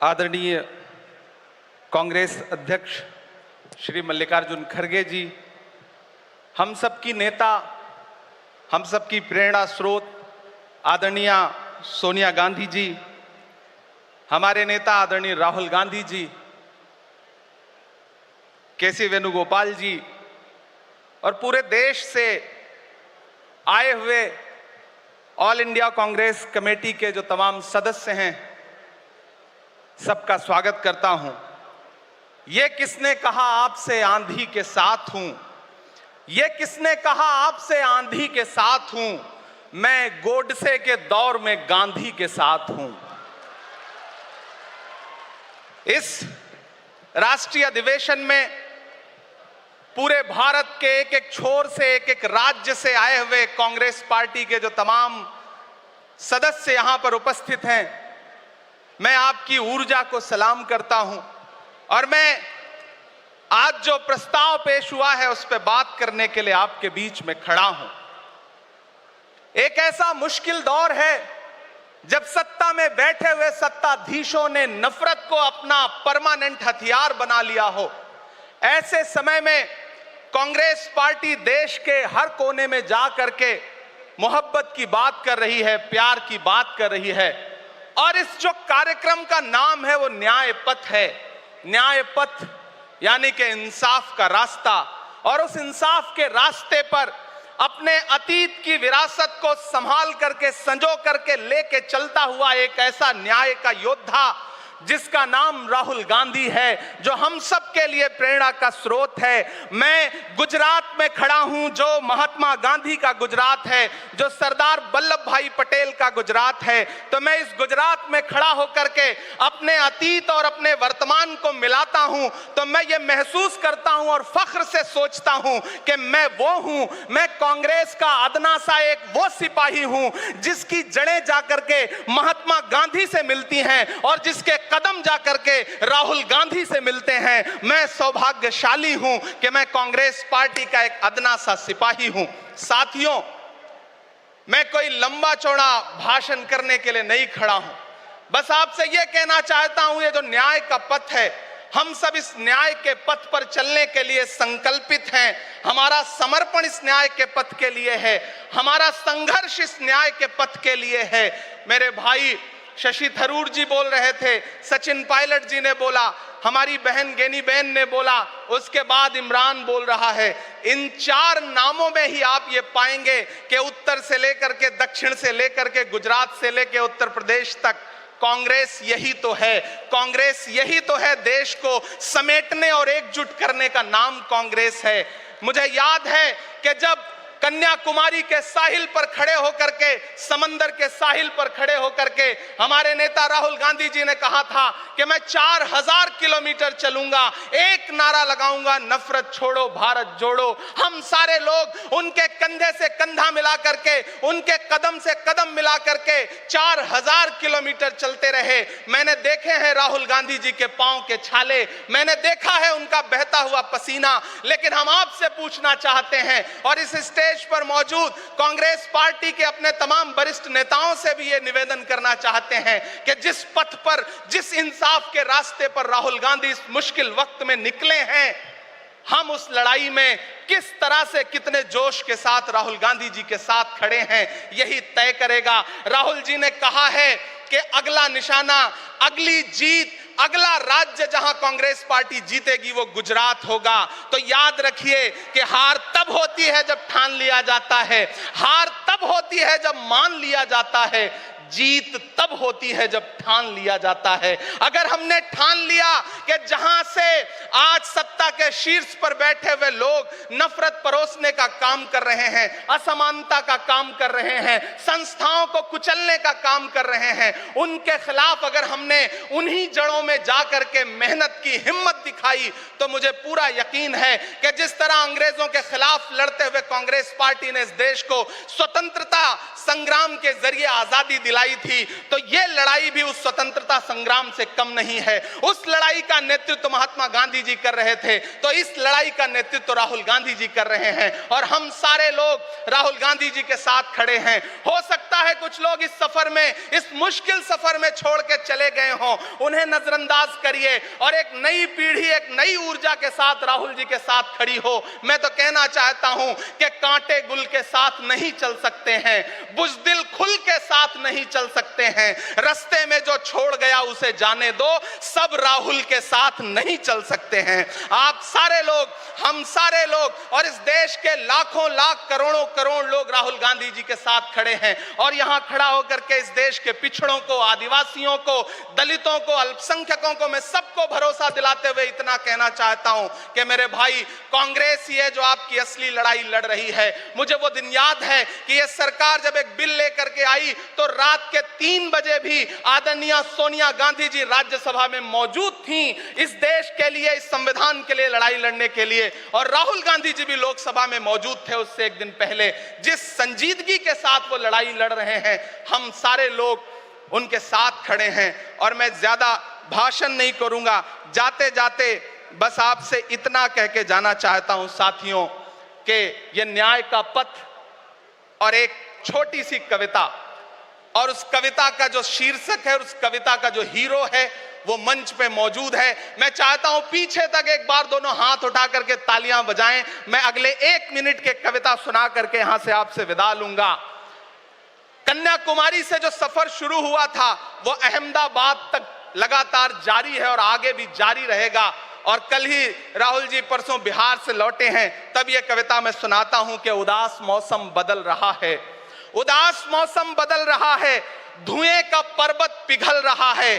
आदरणीय कांग्रेस अध्यक्ष श्री मल्लिकार्जुन खड़गे जी, हम सबकी नेता, हम सबकी प्रेरणा स्रोत आदरणीय सोनिया गांधी जी, हमारे नेता आदरणीय राहुल गांधी जी, केसी वेणुगोपाल जी और पूरे देश से आए हुए ऑल इंडिया कांग्रेस कमेटी के जो तमाम सदस्य हैं, सबका स्वागत करता हूं। ये किसने कहा आपसे आंधी के साथ हूं, ये किसने कहा आपसे आंधी के साथ हूं, मैं गोडसे के दौर में गांधी के साथ हूं। इस राष्ट्रीय अधिवेशन में पूरे भारत के एक एक छोर से, एक एक राज्य से आए हुए कांग्रेस पार्टी के जो तमाम सदस्य यहां पर उपस्थित हैं, मैं आपकी ऊर्जा को सलाम करता हूं और मैं आज जो प्रस्ताव पेश हुआ है उस पर बात करने के लिए आपके बीच में खड़ा हूं। एक ऐसा मुश्किल दौर है जब सत्ता में बैठे हुए सत्ताधीशों ने नफरत को अपना परमानेंट हथियार बना लिया हो। ऐसे समय में कांग्रेस पार्टी देश के हर कोने में जा करके मोहब्बत की बात कर रही है, प्यार की बात कर रही है। और इस जो कार्यक्रम का नाम है वो न्याय पथ है। न्याय पथ यानी कि इंसाफ का रास्ता, और उस इंसाफ के रास्ते पर अपने अतीत की विरासत को संभाल करके, संजो करके लेके चलता हुआ एक ऐसा न्याय का योद्धा जिसका नाम राहुल गांधी है, जो हम सब के लिए प्रेरणा का स्रोत है। मैं गुजरात में खड़ा हूं, जो महात्मा गांधी का गुजरात है, जो सरदार वल्लभ भाई पटेल का गुजरात है। तो मैं इस गुजरात में खड़ा होकर के अपने अतीत और अपने वर्तमान को मिलाता हूं, तो मैं ये महसूस करता हूं और फख्र से सोचता हूं कि मैं वो हूं, मैं कांग्रेस का अदना सा एक वो सिपाही हूं जिसकी जड़ें जाकर के महात्मा गांधी से मिलती हैं और जिसके कदम जाकर के राहुल गांधी से मिलते हैं। मैं सौभाग्यशाली हूं कि मैं कांग्रेस पार्टी का एक अदना सा सिपाही हूं। साथियों, मैं कोई लंबा चौड़ा भाषण करने के लिए नहीं खड़ा हूं, बस आपसे यह कहना चाहता हूं, ये जो न्याय का पथ है, हम सब इस न्याय के पथ पर चलने के लिए संकल्पित हैं। हमारा समर्पण इस न्याय के पथ के लिए है, हमारा संघर्ष इस न्याय के पथ के लिए है। मेरे भाई शशि थरूर जी बोल रहे थे, सचिन पायलट जी ने बोला, हमारी बहन गेनी बहन ने बोला, उसके बाद इमरान बोल रहा है। इन चार नामों में ही आप ये पाएंगे कि उत्तर से लेकर के, दक्षिण से लेकर के, गुजरात से लेकर उत्तर प्रदेश तक कांग्रेस यही तो है। कांग्रेस यही तो है, देश को समेटने और एकजुट करने का नाम कांग्रेस है। मुझे याद है कि जब कन्याकुमारी के साहिल पर खड़े होकर के, समंदर के साहिल पर खड़े होकर के हमारे नेता राहुल गांधी जी ने कहा था कि मैं 4000 किलोमीटर चलूंगा, एक नारा लगाऊंगा, नफरत छोड़ो भारत जोड़ो। हम सारे लोग उनके कंधे से कंधा मिला करके, उनके कदम से कदम मिला करके 4000 किलोमीटर चलते रहे। मैंने देखे हैं राहुल गांधी जी के पांव के छाले, मैंने देखा है उनका बहता हुआ पसीना। लेकिन हम आपसे पूछना चाहते हैं और इस स्टेज पर मौजूद कांग्रेस पार्टी के अपने तमाम वरिष्ठ नेताओं से भी ये निवेदन करना चाहते हैं कि जिस पथ पर, जिस इंसाफ के रास्ते पर राहुल गांधी इस मुश्किल वक्त में निकले हैं, हम उस लड़ाई में किस तरह से, कितने जोश के साथ राहुल गांधी जी के साथ खड़े हैं, यही तय करेगा। राहुल जी ने कहा है कि अगला निशाना, अगली जीत, अगला राज्य जहां कांग्रेस पार्टी जीतेगी वो गुजरात होगा। तो याद रखिए कि हार तब होती है जब ठान लिया जाता है, हार तब होती है जब मान लिया जाता है, जीत तब होती है जब ठान लिया जाता है। अगर हमने ठान लिया कि जहां से आज सत्ता के शीर्ष पर बैठे हुए लोग नफरत परोसने का काम कर रहे हैं, असमानता का काम कर रहे हैं, संस्थाओं को कुचलने का काम कर रहे हैं, उनके खिलाफ अगर हमने उन्हीं जड़ों में जाकर के मेहनत की, हिम्मत दिखाई, तो मुझे पूरा यकीन है कि जिस तरह अंग्रेजों के खिलाफ लड़ते हुए कांग्रेस पार्टी ने इस देश को स्वतंत्रता संग्राम के जरिए आजादी दिलाई थी, तो यह लड़ाई भी उस स्वतंत्रता संग्राम से कम नहीं है। उस लड़ाई का नेतृत्व महात्मा गांधी जी कर रहे थे, तो इस लड़ाई का नेतृत्व राहुल गांधी जी कर रहे हैं और हम सारे लोग राहुल गांधी जी के साथ खड़े हैं। हो सकता है कुछ लोग इस सफर में, इस मुश्किल सफर में छोड़ के चले गए हों, उन्हें नजरअंदाज करिए और एक नई पीढ़ी, एक नई ऊर्जा के साथ राहुल जी के साथ खड़ी हो। मैं तो कहना चाहता हूं कि कांटे गुल के साथ नहीं चल सकते हैं, बुज़दिल खुल के साथ नहीं चल सकते हैं। रास्ते में जो छोड़ गया उसे जाने दो, सब राहुल के साथ नहीं चल सकते हैं। आप सारे लोग, हम सारे लोग और इस देश के लाखों लाख करोड़ों करोड़ लोग राहुल गांधी जी के साथ खड़े हैं और यहां खड़ा होकर के इस देश के पिछड़ों को, आदिवासियों को, दलितों को, अल्पसंख्यकों को मैं सबको भरोसा दिलाते हुए इतना कहना चाहता हूं कि मेरे भाई, कांग्रेस ये जो आपकी असली लड़ाई लड़ रही है। मुझे वो दिन याद है कि ये सरकार जब एक बिल लेकर के आई तो रात के 3 बजे भी आदरणीय सोनिया गांधी जी राज्यसभा में मौजूद थी इस देश के लिए, इस संविधान के लिए लड़ाई लड़ने के लिए, और राहुल गांधी जी भी लोकसभा में मौजूद थे उससे एक दिन पहले। जिस संजीदगी के साथ वो लड़ाई लड़ रहे हैं, हम सारे लोग उनके साथ खड़े हैं। और मैं ज्यादा भाषण नहीं करूंगा, जाते जाते बस आपसे इतना कह के जाना चाहता हूं साथियों कि ये न्याय का पथ और एक छोटी सी कविता, और उस कविता का जो शीर्षक है और उस कविता का जो हीरो है वो मंच पे मौजूद है। मैं चाहता हूं पीछे तक एक बार दोनों हाथ उठा करके तालियां बजाएं। मैं अगले 1 मिनट के कविता सुना करके यहां से आपसे विदा लूंगा। कन्याकुमारी से जो सफर शुरू हुआ था वो अहमदाबाद तक लगातार जारी है और आगे भी जारी रहेगा। और कल ही राहुल जी परसों बिहार से लौटे हैं, तब ये कविता मैं सुनाता हूं कि उदास मौसम बदल रहा है, उदास मौसम बदल रहा है, धुएं का पर्वत पिघल रहा है,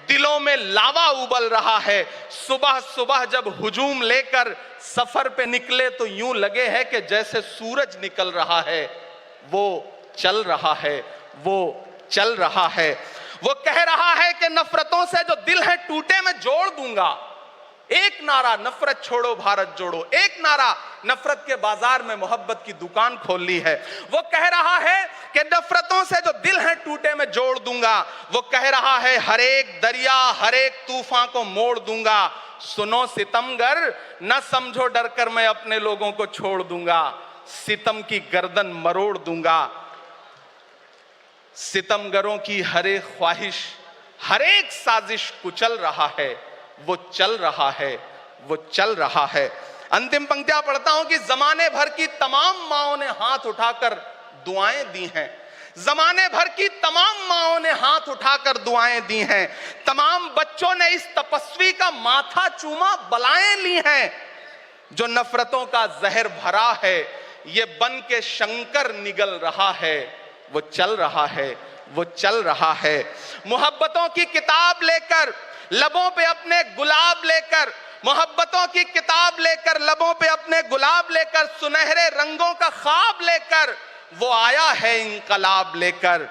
दिलों में लावा उबल रहा है। सुबह सुबह जब हुजूम लेकर सफर पे निकले तो यूं लगे है कि जैसे सूरज निकल रहा है। वो चल रहा है, वो चल रहा है। वो कह रहा है कि नफरतों से जो दिल है टूटे मैं जोड़ दूंगा। एक नारा नफरत छोड़ो भारत जोड़ो, एक नारा नफरत के बाजार में मोहब्बत की दुकान खोल ली है। वो कह रहा है कि नफरतों से जो दिल है टूटे मैं जोड़ दूंगा। वो कह रहा है हर एक दरिया, हर एक तूफान को मोड़ दूंगा। सुनो सितमगर, न समझो डर कर मैं अपने लोगों को छोड़ दूंगा। सितम की गर्दन मरोड़ दूंगा। सितमगरों की हर एक ख्वाहिश, हर एक साजिश कुचल रहा है। वो चल रहा है, वो चल रहा है। अंतिम पंक्तियां पढ़ता हूं कि जमाने भर की तमाम माओं ने हाथ उठाकर दुआएं दी हैं। जमाने भर की तमाम माओं ने हाथ उठाकर दुआएं दी हैं। तमाम बच्चों ने इस तपस्वी का माथा चूमा, बलाएं ली हैं। जो नफरतों का जहर भरा है, ये बन के शंकर निगल रहा है। वो चल रहा है, वो चल रहा है। मोहब्बतों की किताब लेकर, लबों पे अपने गुलाब लेकर, मोहब्बतों की किताब लेकर, लबों पे अपने गुलाब लेकर, सुनहरे रंगों का ख्वाब लेकर वो आया है इंकलाब लेकर।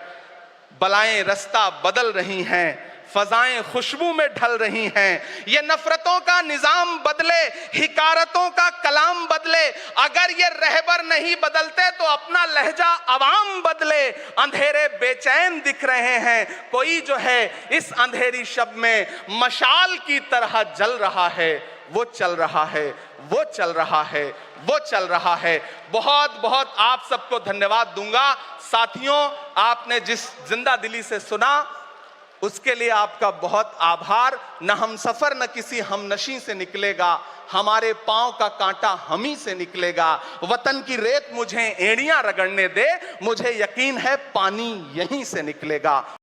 बलाएं रास्ता बदल रही हैं, फजाएं खुशबू में ढल रही हैं। ये नफरतों का निजाम बदले, हिकारतों का कलाम बदले। अगर ये रहबर नहीं बदलते तो अपना लहजा अवाम बदले। अंधेरे बेचैन दिख रहे हैं, कोई जो है इस अंधेरी शब में मशाल की तरह जल रहा है। वो चल रहा है, वो चल रहा है, वो चल रहा है। बहुत बहुत आप सबको धन्यवाद दूंगा। साथियों, आपने जिस जिंदा दिली से सुना उसके लिए आपका बहुत आभार। न हम सफर न किसी हमनशी से निकलेगा, हमारे पांव का कांटा हम ही से निकलेगा। वतन की रेत मुझे एड़ियां रगड़ने दे, मुझे यकीन है पानी यहीं से निकलेगा।